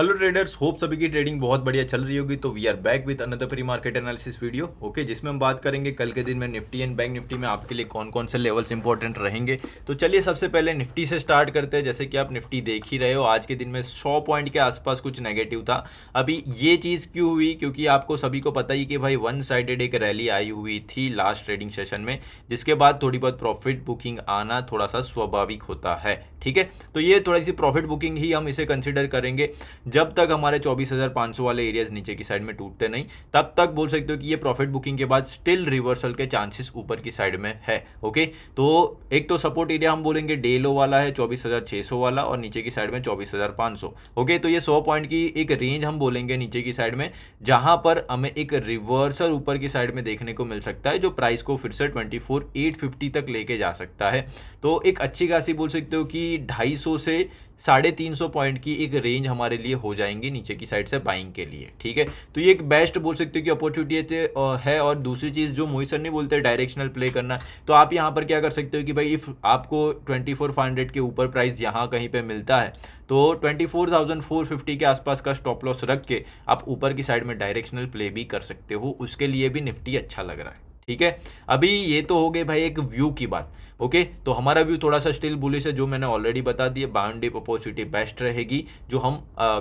Hello traders, hope सभी की trading बहुत बढ़िया चल रही होगी। तो we are back with another pre market analysis video. Okay, जिसमें हम बात करेंगे कल के दिन में निफ्टी एंड बैंक निफ्टी में आपके लिए कौन कौन से लेवल्स इंपॉर्टेंट रहेंगे। तो चलिए सबसे पहले निफ्टी से स्टार्ट करते हैं। जैसे कि आप निफ्टी देख ही रहे हो, आज के दिन में 100 पॉइंट के आसपास कुछ नेगेटिव था। अभी ये चीज़ क्यों हुई, क्योंकि आपको सभी को पता ही कि भाई वन साइडेड एक रैली आई हुई थी लास्ट ट्रेडिंग सेशन में, जिसके बाद थोड़ी बहुत प्रॉफिट बुकिंग आना थोड़ा सा स्वाभाविक होता है। ठीक है, तो ये थोड़ी सी प्रॉफिट बुकिंग ही हम इसे कंसिडर करेंगे। जब तक हमारे 24,500 वाले एरियाज नीचे की साइड में टूटते नहीं, तब तक बोल सकते हो कि ये प्रॉफिट बुकिंग के बाद स्टिल रिवर्सल के चांसेस ऊपर की साइड में है। ओके, तो एक तो सपोर्ट एरिया हम बोलेंगे डे लो वाला है 24,600 वाला, और नीचे की साइड में 24,500। ओके, तो ये 100 पॉइंट की एक रेंज हम बोलेंगे नीचे की साइड में, जहां पर हमें एक रिवर्सल ऊपर की साइड में देखने को मिल सकता है, जो प्राइस को फिर से 24,850 तक लेके जा सकता है। तो एक अच्छी खासी बोल सकते हो कि 250 से 350 पॉइंट की एक रेंज हमारे लिए हो जाएंगी नीचे की साइड से बाइंग के लिए। ठीक है, तो ये एक बेस्ट बोल सकते हो कि अपॉर्चुनिटी है। और दूसरी चीज़ जो मोहित सर नहीं बोलते डायरेक्शनल प्ले करना, तो आप यहाँ पर क्या कर सकते हो कि भाई इफ़ आपको 24,500 के ऊपर प्राइस यहाँ कहीं पे मिलता है, तो 24,450 के आसपास का स्टॉप लॉस रख के आप ऊपर की साइड में डायरेक्शनल प्ले भी कर सकते हो। उसके लिए भी निफ्टी अच्छा लग रहा है। ठीक है, अभी ये तो हो गई भाई एक व्यू की बात। ओके, तो हमारा व्यू थोड़ा सा स्टिल बुलिश है, जो मैंने ऑलरेडी बता दिया। Buy on dip opportunity best रहेगी, जो हम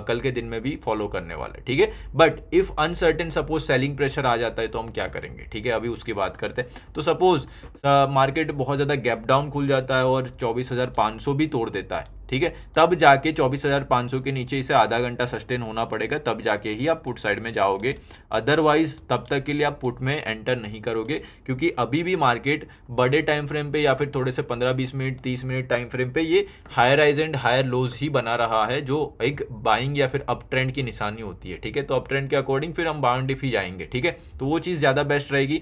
कल के दिन में भी फॉलो करने वाले। ठीक है, but if uncertain suppose selling pressure आ जाता है तो हम क्या करेंगे। ठीक है, अभी उसकी बात करते हैं। तो सपोज मार्केट बहुत ज़्यादा गैप डाउन खुल जाता है और 24,500 भी तोड़ देता है। ठीक है, तब जाके 24,500 के नीचे इसे आधा घंटा सस्टेन होना पड़ेगा, तब जाके ही आप पुट साइड में जाओगे। अदरवाइज तब तक के लिए आप पुट में एंटर नहीं करोगे, क्योंकि अभी भी मार्केट बड़े टाइम फ्रेम पे या फिर थोड़े से 15-20 मिनट 30 मिनट टाइम फ्रेम पे ये higher highs and higher lows ही बना रहा है, जो एक बाइंग या फिर अप ट्रेंड की निशानी होती है। ठीक है, तो अप ट्रेंड के अकॉर्डिंग फिर हम बाउंड डिप ही जाएंगे। ठीक है, तो वो चीज़ ज़्यादा बेस्ट रहेगी।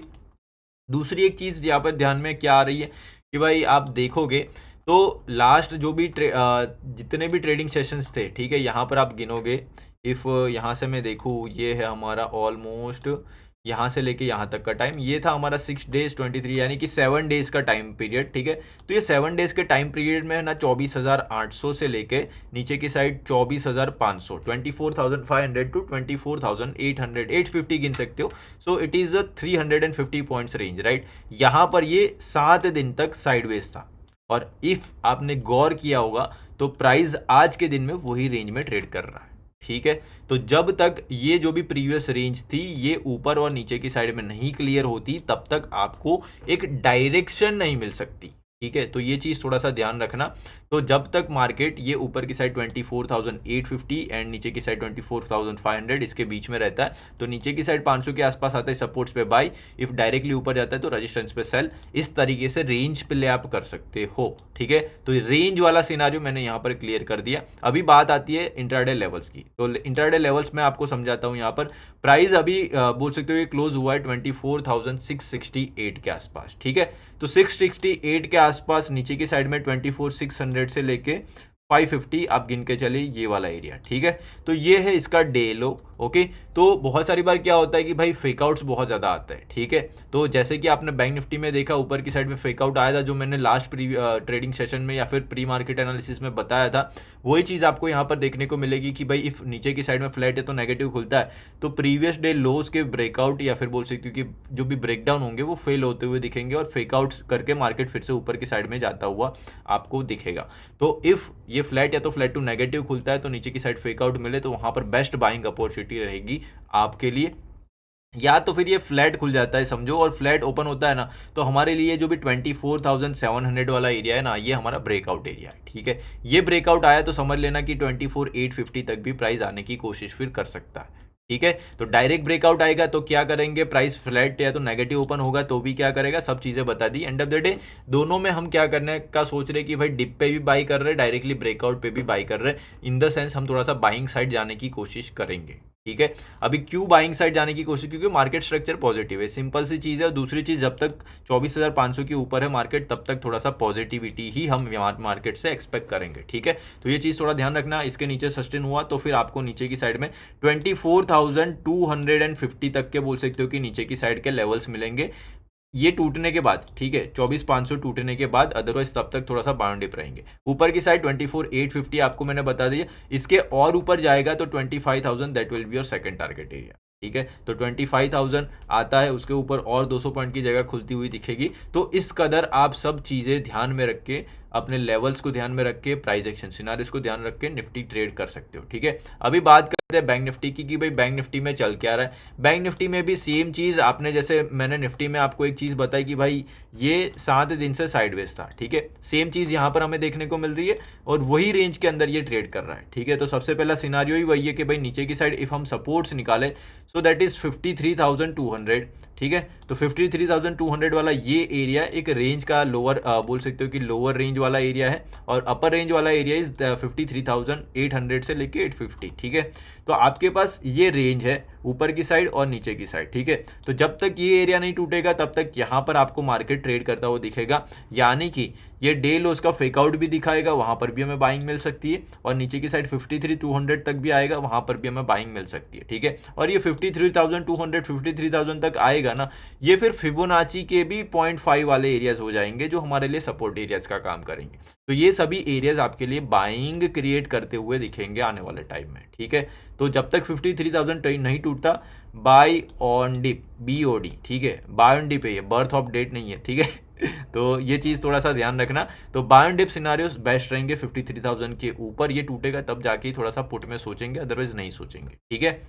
दूसरी एक चीज़ यहाँ पर ध्यान में क्या आ रही है कि भाई आप देखोगे तो लास्ट जो भी जितने भी ट्रेडिंग सेशंस थे, ठीक है, यहाँ पर आप गिनोगे। इफ़ यहाँ से मैं देखूँ, ये है हमारा ऑलमोस्ट यहाँ से लेके यहाँ तक का टाइम, ये था हमारा 6 डेज 23, यानी कि 7 डेज का टाइम पीरियड। ठीक है, तो ये 7 डेज के टाइम पीरियड में है ना 24,800 से लेके नीचे की साइड 24,500, 24,500 टू 24,800 850 गिन सकते हो। So it is a 350 points range, right. यहाँ पर ये 7 दिन तक साइडवेज था, और इफ़ आपने गौर किया होगा तो प्राइस आज के दिन में वही रेंज में ट्रेड कर रहा है। ठीक है, तो जब तक ये जो भी प्रीवियस रेंज थी ये ऊपर और नीचे की साइड में नहीं क्लियर होती, तब तक आपको एक डायरेक्शन नहीं मिल सकती। ठीक है, तो ये चीज़ थोड़ा सा ध्यान रखना। तो जब तक मार्केट ये ऊपर की साइड 24,850 एंड नीचे की साइड 24,500 इसके बीच में रहता है, तो नीचे की साइड 500 के आसपास आता है सपोर्ट्स पे बाई, इफ डायरेक्टली ऊपर जाता है तो रेजिस्टेंस पे सेल। इस तरीके से रेंज प्ले आप कर सकते हो। ठीक है, तो रेंज वाला सिनारियो मैंने यहाँ पर क्लियर कर दिया। अभी बात आती है इंट्राडे लेवल्स की। तो इंट्राडे लेवल्स में आपको समझाता हूँ। यहाँ पर प्राइस अभी बोल सकते हो ये क्लोज हुआ है 24,668 के आसपास। ठीक है, तो 668 के आसपास नीचे की साइड में 24,600 से लेके 550 आप गिन के चले, ये वाला एरिया। ठीक है, तो ये है इसका डे लो। ओके, तो बहुत सारी बार क्या होता है कि भाई फेकआउट्स बहुत ज़्यादा आता है। ठीक है, तो जैसे कि आपने बैंक निफ्टी में देखा ऊपर की साइड में फेकआउट आया था, जो मैंने लास्ट ट्रेडिंग सेशन में या फिर प्री मार्केट एनालिसिस में बताया था, वही चीज़ आपको यहाँ पर देखने को मिलेगी कि भाई इफ नीचे की साइड में फ्लैट है तो नेगेटिव खुलता है, तो प्रीवियस डे लोज के ब्रेकआउट या फिर बोल सकते हो कि जो भी ब्रेकडाउन होंगे वो फेल होते हुए दिखेंगे, और फेकआउट करके मार्केट फिर से ऊपर की साइड में जाता हुआ आपको दिखेगा। तो इफ़ ये फ्लैट या तो फ्लैट टू नेगेटिव खुलता है, तो नीचे की साइड फेकआउट मिले, तो वहाँ पर बेस्ट बाइंग अपॉर्चुनिटी रहेगी आपके लिए। या तो फिर ये फ्लैट खुल जाता है समझो, और फ्लैट ओपन होता है ना, तो हमारे लिए जो भी 24,700 वाला एरिया है ना, ये हमारा ब्रेकआउट एरिया है। ठीक है, ये ब्रेकआउट आया तो समझ लेना कि 24,850 तक भी प्राइस आने की कोशिश फिर कर सकता है। ठीक है, तो डायरेक्ट ब्रेकआउट आएगा तो क्या करेंगे, प्राइस फ्लैट या तो नेगेटिव ओपन होगा तो भी क्या करेगा, सब चीज़ें बता दी। एंड ऑफ द डे दोनों में हम क्या करने का सोच रहे कि भाई डिप पे भी बाई कर रहे हैं, डायरेक्टली ब्रेकआउट पे भी बाई कर रहे हैं। इन द सेंस हम थोड़ा सा बाइंग साइड जाने की कोशिश करेंगे। ठीक है, अभी क्यों बाइंग साइड जाने की कोशिश, क्योंकि मार्केट स्ट्रक्चर पॉजिटिव है, सिंपल सी चीज़ है। और दूसरी चीज़, जब तक 24,500 के ऊपर है मार्केट, तब तक थोड़ा सा पॉजिटिविटी ही हम मार्केट से एक्सपेक्ट करेंगे। ठीक है, तो ये चीज़ थोड़ा ध्यान रखना। इसके नीचे सस्टेन हुआ तो फिर आपको नीचे की साइड में 24,250 तक के बोल सकते हो कि नीचे की साइड के लेवल्स मिलेंगे। ये टूटने के बाद, ठीक है, 24,500 टूटने के बाद, अदरवाइज तब तक थोड़ा सा बाउंड डिप रहेंगे। ऊपर की साइड 24,850 आपको मैंने बता दिया, इसके और ऊपर जाएगा तो 25,000 that will be your second target area, ठीक है। तो 25,000 आता है, उसके ऊपर और 200 पॉइंट की जगह खुलती हुई दिखेगी। तो इस कदर आप सब चीज़ें ध्यान में रख के, अपने लेवल्स को ध्यान में रख के, प्राइस एक्शन सिनारियोस को ध्यान रख के निफ्टी ट्रेड कर सकते हो, ठीक है। अभी बात करते हैं बैंक निफ्टी की कि भाई बैंक निफ्टी में चल क्या रहा है। बैंक निफ्टी में भी सेम चीज़, आपने जैसे मैंने निफ्टी में आपको एक चीज़ बताई कि भाई ये 7 दिन से साइडवेज था, ठीक है। सेम चीज़ यहाँ पर हमें देखने को मिल रही है और वही रेंज के अंदर ये ट्रेड कर रहा है, ठीक है। तो सबसे पहला सिनारियो ही वही है कि भाई नीचे की साइड इफ हम सपोर्ट्स निकालें, सो दैट इज 53,200, ठीक है। तो 53,200 वाला ये एरिया एक रेंज का लोअर, बोल सकते हो कि लोअर रेंज वाला एरिया है, और अपर रेंज वाला एरिया इज 53,800 से लेके 850, ठीक है। तो आपके पास ये रेंज है ऊपर की साइड और नीचे की साइड, ठीक है। तो जब तक ये एरिया नहीं टूटेगा तब तक यहाँ पर आपको मार्केट ट्रेड करता हुआ दिखेगा, यानी कि ये डे लो उसका फेकआउट भी दिखाएगा, वहां पर भी हमें बाइंग मिल सकती है, और नीचे की साइड 53,200 तक भी आएगा, वहां पर भी हमें बाइंग मिल सकती है, ठीक है। और ये 53,200 53,000 तक आएगा ना, ये फिर फिबोनाची के भी 0.5 वाले एरियाज हो जाएंगे जो हमारे लिए सपोर्ट एरियाज का काम करेंगे। तो ये सभी एरियाज आपके लिए बाइंग क्रिएट करते हुए दिखेंगे आने वाले टाइम में, ठीक है। तो जब तक 53,000 नहीं टूटता, बाय ऑन डिप, BOD, ठीक है, बाय ऑन डिप है, ये बर्थ ऑफ डेट नहीं है, ठीक है। तो ये चीज़ थोड़ा सा ध्यान रखना। तो buy on dip scenarios best रहेंगे, 53,000 के ऊपर ये टूटेगा तब जाके थोड़ा सा पुट में सोचेंगे, अदरवाइज नहीं सोचेंगे, ठीक है।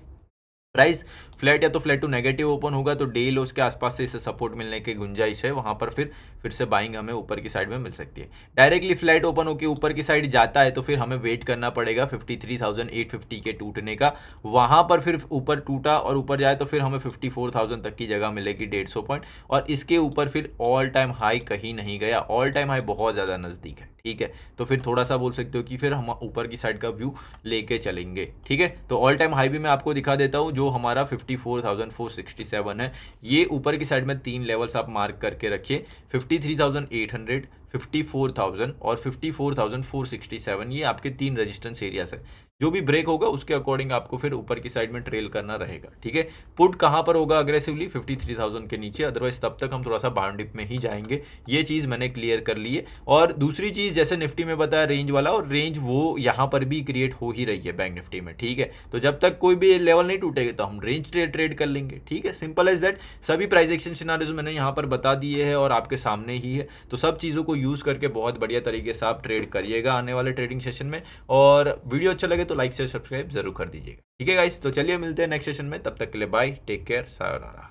प्राइस फ्लैट या तो फ्लैट टू नेगेटिव ओपन होगा तो डे लो के आसपास से इसे सपोर्ट मिलने की गुंजाइश है, वहां पर फिर से बाइंग हमें ऊपर की साइड में मिल सकती है। डायरेक्टली फ्लैट ओपन होकर ऊपर की साइड जाता है तो फिर हमें वेट करना पड़ेगा 53,850 के टूटने का, वहां पर फिर ऊपर टूटा और ऊपर जाए तो फिर हमें 54,000 तक की जगह मिलेगी 150 पॉइंट, और इसके ऊपर फिर ऑल टाइम हाई कहीं नहीं गया, ऑल टाइम हाई बहुत ज़्यादा नज़दीक है, ठीक है। तो फिर थोड़ा सा बोल सकते हो कि फिर हम ऊपर की साइड का व्यू लेके चलेंगे, ठीक है। तो ऑल टाइम हाई भी मैं आपको दिखा देता हूँ जो हमारा 54,467 है। ये ऊपर की साइड में 3 लेवल्स आप मार्क करके रखिए, 53,800, 54,000 और 54,467, ये आपके 3 रेजिस्टेंस एरियाज है। जो भी ब्रेक होगा उसके अकॉर्डिंग आपको फिर ऊपर की साइड में ट्रेल करना रहेगा, ठीक है। पुट कहां पर होगा अग्रेसिवली, 53,000 के नीचे, अदरवाइज तब तक हम थोड़ा सा बाउंड डिप में ही जाएंगे। ये चीज मैंने क्लियर कर ली है। और दूसरी चीज जैसे निफ्टी में बताया रेंज वाला, और रेंज वो यहां पर भी क्रिएट हो ही रही है बैंक निफ्टी में, ठीक है। तो जब तक कोई भी लेवल नहीं टूटेगा तो हम रेंज ट्रेड कर लेंगे, ठीक है, सिंपल एज दैट। सभी प्राइस एक्शन सिनारियोज मैंने यहाँ पर बता दिए हैं और आपके सामने ही है, तो सब चीज़ों को यूज़ करके बहुत बढ़िया तरीके से आप ट्रेड करिएगा आने वाले ट्रेडिंग सेशन में। और वीडियो अच्छा लगे तो लाइक शेयर सब्सक्राइब जरूर कर दीजिएगा, ठीक है गाइस। तो चलिए मिलते हैं नेक्स्ट सेशन में, तब तक के लिए बाय, टेक केयर, सायोनारा।